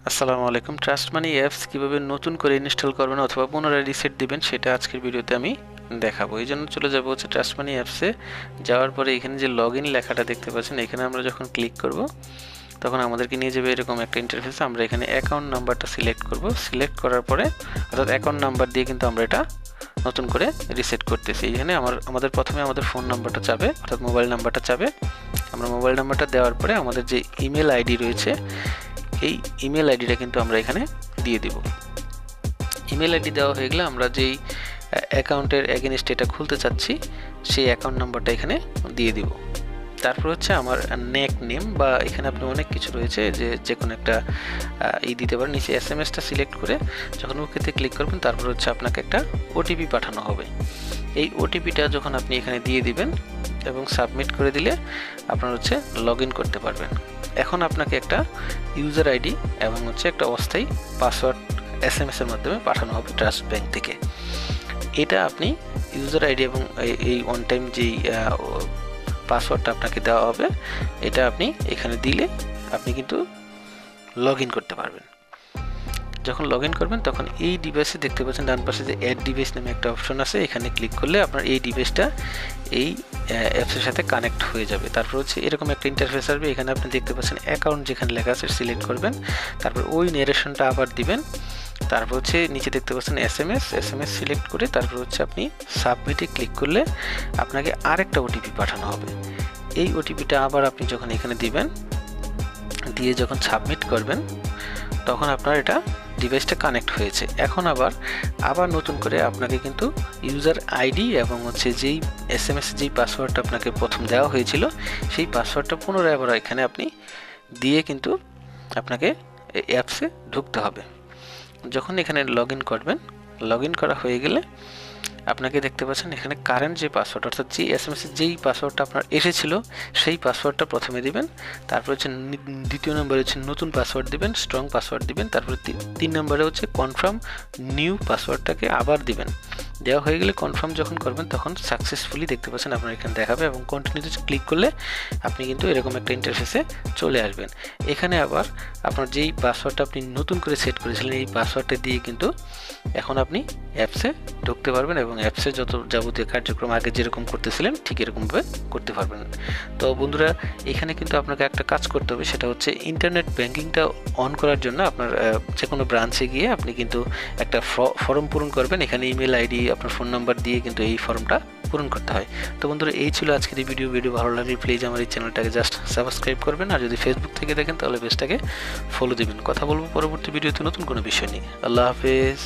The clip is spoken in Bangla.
আসসালামু আলাইকুম। ট্রাস্ট মানি অ্যাপস কিভাবে নতুন করে ইনস্টল করবেন অথবা পুনরায় রিসেট দিবেন সেটা আজকের ভিডিওতে আমি দেখাবো। এই জন্য চলে যাবো হচ্ছে ট্রাস্ট মানি অ্যাপসে। যাওয়ার পরে এখানে যে লগ ইন লেখাটা দেখতে পাচ্ছেন, এখানে আমরা যখন ক্লিক করব তখন আমাদেরকে নিয়ে যাবে এরকম একটা ইন্টারফেসে। আমরা এখানে অ্যাকাউন্ট নাম্বারটা সিলেক্ট করব। সিলেক্ট করার পরে অর্থাৎ অ্যাকাউন্ট নাম্বার দিয়ে কিন্তু আমরা এটা নতুন করে রিসেট করতেছি। এখানে আমাদের প্রথমে আমাদের ফোন নাম্বারটা চাবে, অর্থাৎ মোবাইল নাম্বারটা চাবে। আমরা মোবাইল নাম্বারটা দেওয়ার পরে আমাদের যে ইমেল আইডি রয়েছে এই ইমেল আইডিটা কিন্তু আমরা এখানে দিয়ে দিব। ইমেল আইডি দেওয়া হয়ে গেলে আমরা যেই অ্যাকাউন্টের এগেনস্ট এটা খুলতে চাচ্ছি সেই অ্যাকাউন্ট নাম্বারটা এখানে দিয়ে দিব। তারপর হচ্ছে আমার নেক নেম বা এখানে আপনি অনেক কিছু রয়েছে যে কোনো একটা দিতে পারেন। নিচে এসএমএসটা সিলেক্ট করে যখন ওকেতে ক্লিক করবেন তারপর হচ্ছে আপনাকে একটা ওটিপি পাঠানো হবে। এই ওটিপিটা যখন আপনি এখানে দিয়ে দিবেন এবং সাবমিট করে দিলে আপনার হচ্ছে লগ ইন করতে পারবেন। এখন আপনাকে একটা ইউজার আইডি এবং হচ্ছে একটা অস্থায়ী পাসওয়ার্ড এসএমএস এর মাধ্যমে পাঠানো হবে ট্রাস্ট ব্যাংক থেকে। এটা আপনি ইউজার আইডি এবং এই অন টাইম যেই পাসওয়ার্ডটা আপনাকে দেওয়া হবে এটা আপনি এখানে দিলে আপনি কিন্তু লগ ইন করতে পারবেন। যখন লগ ইন করবেন তখন এই ডিভাইসে দেখতে পাচ্ছেন ডান পাশে যে অ্যাড ডিভাইস নামে একটা অপশন আছে, এখানে ক্লিক করলে আপনার এই ডিভাইসটা এই অ্যাপসের সাথে কানেক্ট হয়ে যাবে। তারপর হচ্ছে এরকম একটা ইন্টারফেস আসবে। এখানে আপনি দেখতে পাচ্ছেন অ্যাকাউন্ট যেখানে লেখা আছে সিলেক্ট করবেন, তারপর ওই ন্যারেশনটা আবার দিবেন। তারপর হচ্ছে নিচে দেখতে পাচ্ছেন এসএমএস সিলেক্ট করে তারপর হচ্ছে আপনি সাবমিটে ক্লিক করলে আপনাকে আরেকটা ওটিপি পাঠানো হবে। এই ওটিপিটা আবার আপনি যখন এখানে দিবেন, দিয়ে যখন সাবমিট করবেন তখন আপনার এটা ডিভাইসটা কানেক্ট হয়েছে। এখন আবার নতুন করে আপনাকে কিন্তু ইউজার আইডি এবং হচ্ছে যেই এসএমএস যেই পাসওয়ার্ডটা আপনাকে প্রথম দেওয়া হয়েছিল সেই পাসওয়ার্ডটা পুনরায় আবার এখানে আপনি দিয়ে কিন্তু আপনাকে অ্যাপসে ঢুকতে হবে। যখন এখানে লগ ইন করবেন, লগ ইন করা হয়ে গেলে আপনাকে দেখতে পাচ্ছেন এখানে কারেন্ট যে পাসওয়ার্ড অর্থাৎ যে এসএমএসের যেই পাসওয়ার্ডটা আপনার এসেছিল সেই পাসওয়ার্ডটা প্রথমে দিবেন। তারপর হচ্ছে দ্বিতীয় নম্বরে হচ্ছে নতুন পাসওয়ার্ড দিবেন, স্ট্রং পাসওয়ার্ড দিবেন। তারপরে তিন নম্বরে হচ্ছে কনফার্ম নিউ পাসওয়ার্ডটাকে আবার দিবেন। দেওয়া হয়ে গেলে কনফার্ম যখন করবেন তখন সাকসেসফুলি দেখতে পাচ্ছেন আপনার এখানে দেখাবে এবং কন্টিনিউতে ক্লিক করলে আপনি কিন্তু এরকম একটা ইন্টারফেসে চলে আসবেন। এখানে আবার আপনার যেই পাসওয়ার্ডটা আপনি নতুন করে সেট করেছিলেন এই পাসওয়ার্ডটা দিয়ে কিন্তু এখন আপনি অ্যাপসে ঢুকতে পারবেন এবং অ্যাপসে যত যাবতীয় কার্যক্রম আগে যেরকম করতেছিলেন ঠিক এরকমভাবে করতে পারবেন। তো বন্ধুরা, এখানে কিন্তু আপনাকে একটা কাজ করতে হবে, সেটা হচ্ছে ইন্টারনেট ব্যাংকিংটা অন করার জন্য আপনার যে কোনো ব্রাঞ্চে গিয়ে আপনি কিন্তু একটা ফর্ম পূরণ করবেন। এখানে ইমেল আইডি আপনার ফোন নাম্বার দিয়ে কিন্তু এই ফর্মটা পূরণ করতে হয়। তো বন্ধুরা, এই ছিল আজকের এই ভিডিও ভালো লাগলে প্লিজ আমার এই চ্যানেলটাকে জাস্ট সাবস্ক্রাইব করবেন, আর যদি ফেসবুক থেকে দেখেন তাহলে পেজটাকে ফলো দিবেন। কথা বলবো পরবর্তী ভিডিওতে নতুন কোনো বিষয় নিয়ে। আল্লাহ হাফেজ।